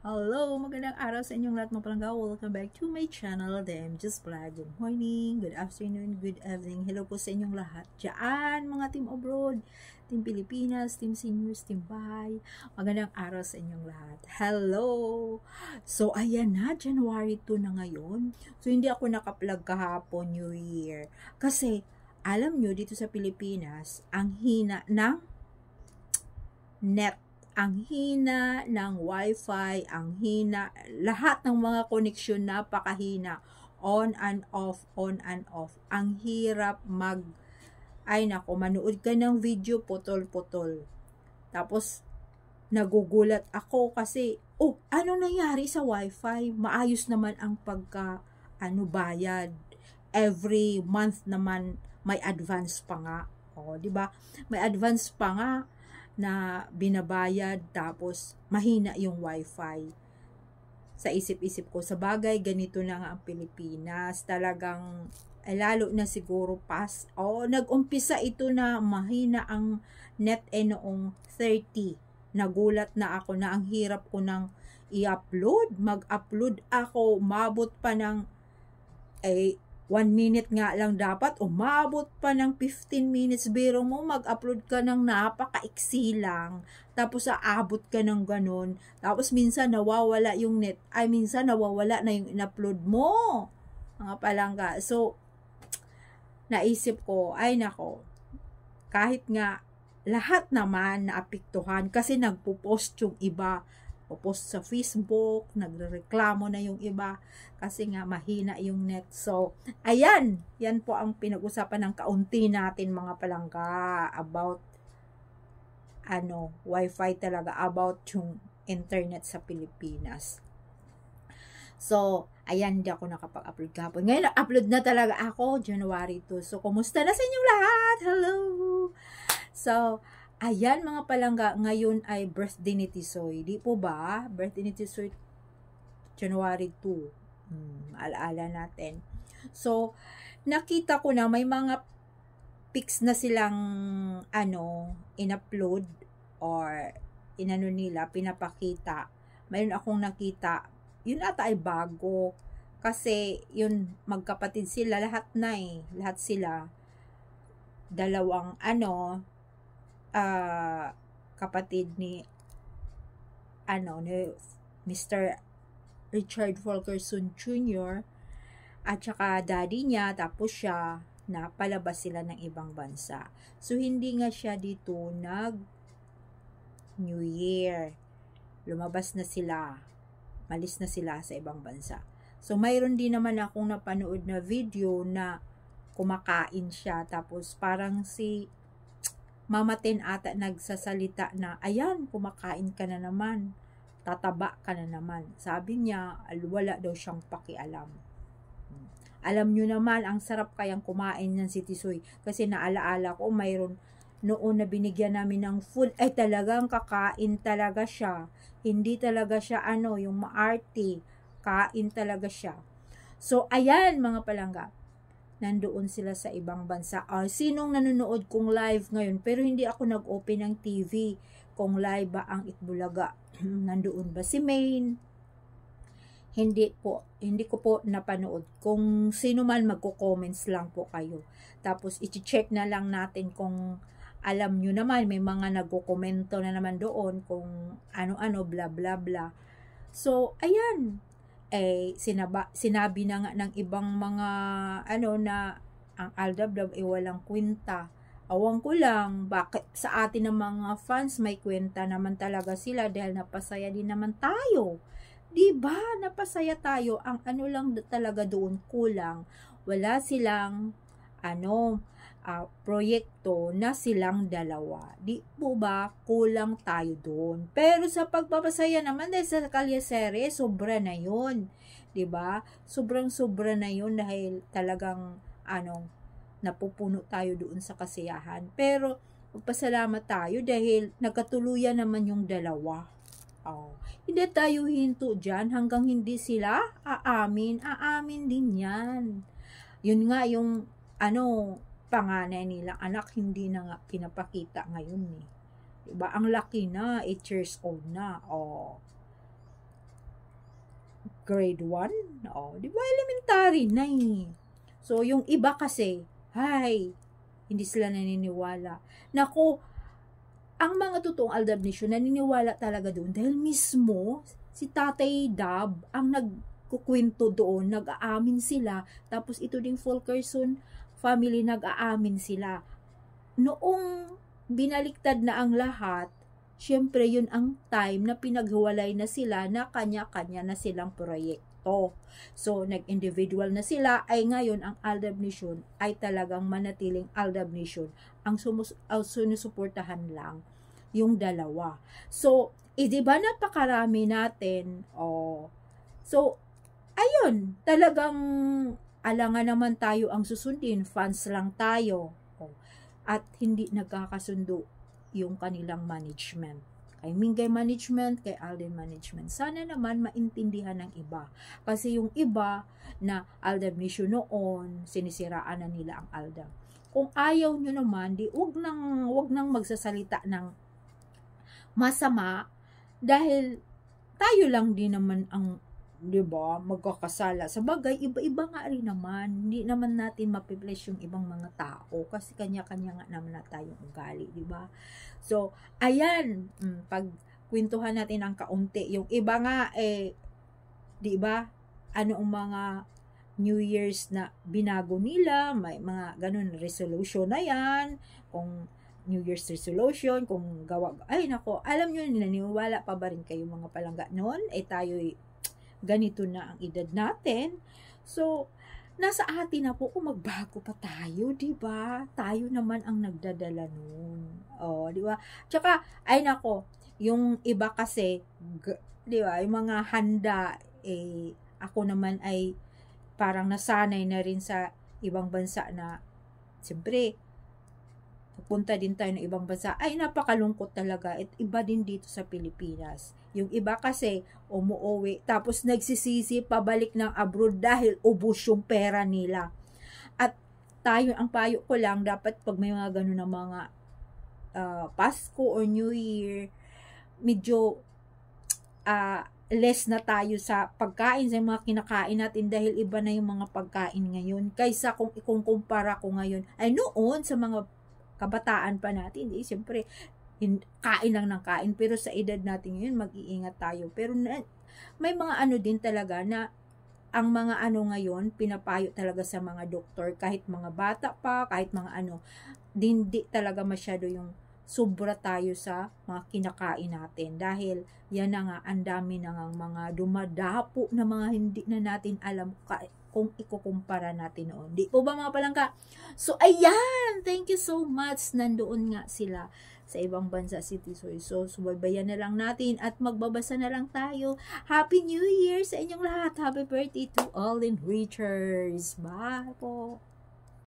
Hello, magandang araw sa inyong lahat mga palangga. Welcome back to my channel, The MJ's Vlog. Good morning, good afternoon, good evening. Hello po sa inyong lahat. Diyan, mga team abroad, team Pilipinas, team seniors, team bahay. Magandang araw sa inyong lahat. Hello! So, ayan na, January 2 na ngayon. So, hindi ako naka-vlog kahapon, New Year. Kasi, alam nyo, dito sa Pilipinas, ang hina ng net, ang hina ng wifi, ang hina, lahat ng mga koneksyon napakahina, on and off, on and off. Ang hirap ay nako, manood ka ng video, putol-putol. Tapos, nagugulat ako kasi, ano nangyari sa wifi? Maayos naman ang bayad. Every month naman, may advance pa nga. Di ba? May advance pa nga na binabayad, tapos mahina yung wifi. Sa isip-isip ko, sa bagay, ganito na nga ang Pilipinas. Talagang, lalo na siguro nag-umpisa ito na mahina ang net noong 30. Nagulat na ako na ang hirap ko nang i-upload. Mag-upload ako, umabot pa ng 1 minute nga lang dapat, umabot pa ng 15 minutes. Biro mo, mag-upload ka ng napaka-iksi lang, tapos aabot ka ng ganun, tapos minsan nawawala yung net, minsan nawawala na yung in-upload mo, mga palangga. So, naisip ko, nako, kahit nga lahat naman naapektuhan, kasi nagpo-post yung iba, post sa Facebook, nagrereklamo na yung iba kasi nga mahina yung net. So, ayan, yan po ang pinag-usapan ng kaunti natin mga palangga about wifi talaga, about yung internet sa Pilipinas. So, ayan, hindi ako nakapag-upload kahapon. Ngayon, upload na talaga ako, January 2. So, kumusta na sa inyong lahat? Hello! So, ayan mga palangga, ngayon ay birthday ni Tisoy. Di po ba? Birthday ni Tisoy, January 2. Alaala natin. So, nakita ko na may mga pics na silang in-upload or nila, pinapakita. Mayroon akong nakita, yun ata ay bago. Kasi yun, magkapatid sila, lahat sila. Dalawang kapatid ni Mr. Richard Fulkerson Jr. at saka daddy niya, tapos siya, napalabas sila ng ibang bansa. So, hindi nga siya dito New Year. Lumabas na sila. Malis na sila sa ibang bansa. So, mayroon din naman akong napanood na video na kumakain siya. Tapos, parang si Mama Ten ata nagsasalita na, ayan, kumakain ka na naman, tataba ka na naman. Sabi niya, wala daw siyang pakialam. Alam nyo naman, ang sarap kayang kumain ng si Tisoy. Kasi naalaala ko, mayroon noon na binigyan namin ng food, talagang kakain talaga siya. Hindi talaga siya yung maarte. Kain talaga siya. So, ayan mga palangga, nandoon sila sa ibang bansa. Sinong nanonood kong live ngayon? Pero hindi ako nag-open ng TV. Kung live ba ang Itbulaga? Nandoon ba si Maine? Hindi ko po napanood. Kung sino man, magko-comments lang po kayo. Tapos, i-check na lang natin kung alam nyo naman, may mga nagko-komento na naman doon kung ano-ano, bla bla bla. So, ayan. Sinabi na nga ng ibang mga na ang Aldab walang kwenta. Awang ko lang, bakit sa atin ng mga fans may kwenta naman talaga sila dahil napasaya din naman tayo. Diba? Napasaya tayo. Ang lang talaga doon kulang. Wala silang proyekto na silang dalawa. Di po ba? Kulang tayo doon. Pero sa pagpapasaya naman dahil sa kalyasere, sobra na yun. Diba? Sobrang-sobra na yun dahil talagang napupuno tayo doon sa kasiyahan. Pero magpasalamat tayo dahil nagkatuluyan naman yung dalawa. Hindi tayo hinto dyan hanggang hindi sila aamin din yan. Yun nga yung panganay nilang anak, hindi na nga pinapakita ngayon Diba? Ang laki na, 8 years old na. grade 1. Oh, di ba elementary na eh. So, yung iba kasi, hindi sila naniniwala. Naku, ang mga totoong aldabnisyo, naniniwala talaga doon dahil mismo si Tatay Dab ang nagkukwento doon, nag-aamin sila, tapos ito ding Fulkerson family nag-aamin sila. Noong binaliktad na ang lahat, syempre yun ang time na pinaghiwalay na sila na kanya-kanya na silang proyekto. So, nag-individual na sila, ay ngayon ang Aldab Nation ay talagang manatiling Aldab Nation. Ang sinusuportahan lang yung dalawa. So, diba napakarami natin? So, ayun, talagang alangan naman tayo ang susundin, fans lang tayo. At hindi nagkakasundo yung kanilang management. Kay Mingay management, kay Alden management. Sana naman maintindihan ng iba. Kasi yung iba na Aldab Nation noon, sinisiraan na nila ang Aldab. Kung ayaw nyo naman, wag nang magsasalita ng masama dahil tayo lang din naman ang, di ba, magkakasala. Sa bagay, iba-iba nga rin naman. Hindi naman natin mapiplace yung ibang mga tao kasi kanya-kanya nga naman na tayong ugali, di ba? So, ayan, pag kwentuhan natin ang kaunti, yung iba nga, di ba, ano ang mga New Year's na binago nila, may mga ganun resolution na yan, kung New Year's resolution, kung nako, alam nyo, naniniwala pa ba rin kayo mga palangga noon? Tayo'y ganito na ang edad natin. So, nasa atin na po kung magbago pa tayo, di ba? Tayo naman ang nagdadala nun. Di ba? Tsaka, nako, yung iba kasi, di ba, yung mga handa, ako naman ay parang nasanay na rin sa ibang bansa na, siyempre, pupunta din tayo ng ibang bansa, napakalungkot talaga. Iba din dito sa Pilipinas. Yung iba kasi, umuwi, tapos nagsisisi pabalik ng abroad dahil ubos yung pera nila. At tayo, ang payo ko lang, dapat pag may mga ganun na mga Pasko or New Year, medyo less na tayo sa pagkain, sa mga kinakain natin dahil iba na yung mga pagkain ngayon. Kaysa kung ikukumpara ko ngayon, noon sa mga kabataan pa natin, siyempre, kain lang ng kain. Pero sa edad natin ngayon, mag-iingat tayo. Pero may mga ano din talaga na ang mga ano ngayon, pinapayo talaga sa mga doktor, kahit mga bata pa, kahit mga ano, hindi talaga masyado yung sobra tayo sa mga kinakain natin. Dahil yan na nga, ang dami na nga mga dumadapo na mga hindi na natin alam kung ikukumpara natin noon. Di po ba mga palangka? So, ayan! Thank you so much. Nandoon nga sila sa ibang bansa, City Soy. So, subaybayan na lang natin at magbabasa na lang tayo. Happy New Year sa inyong lahat. Happy birthday to all in Richards. Bye po!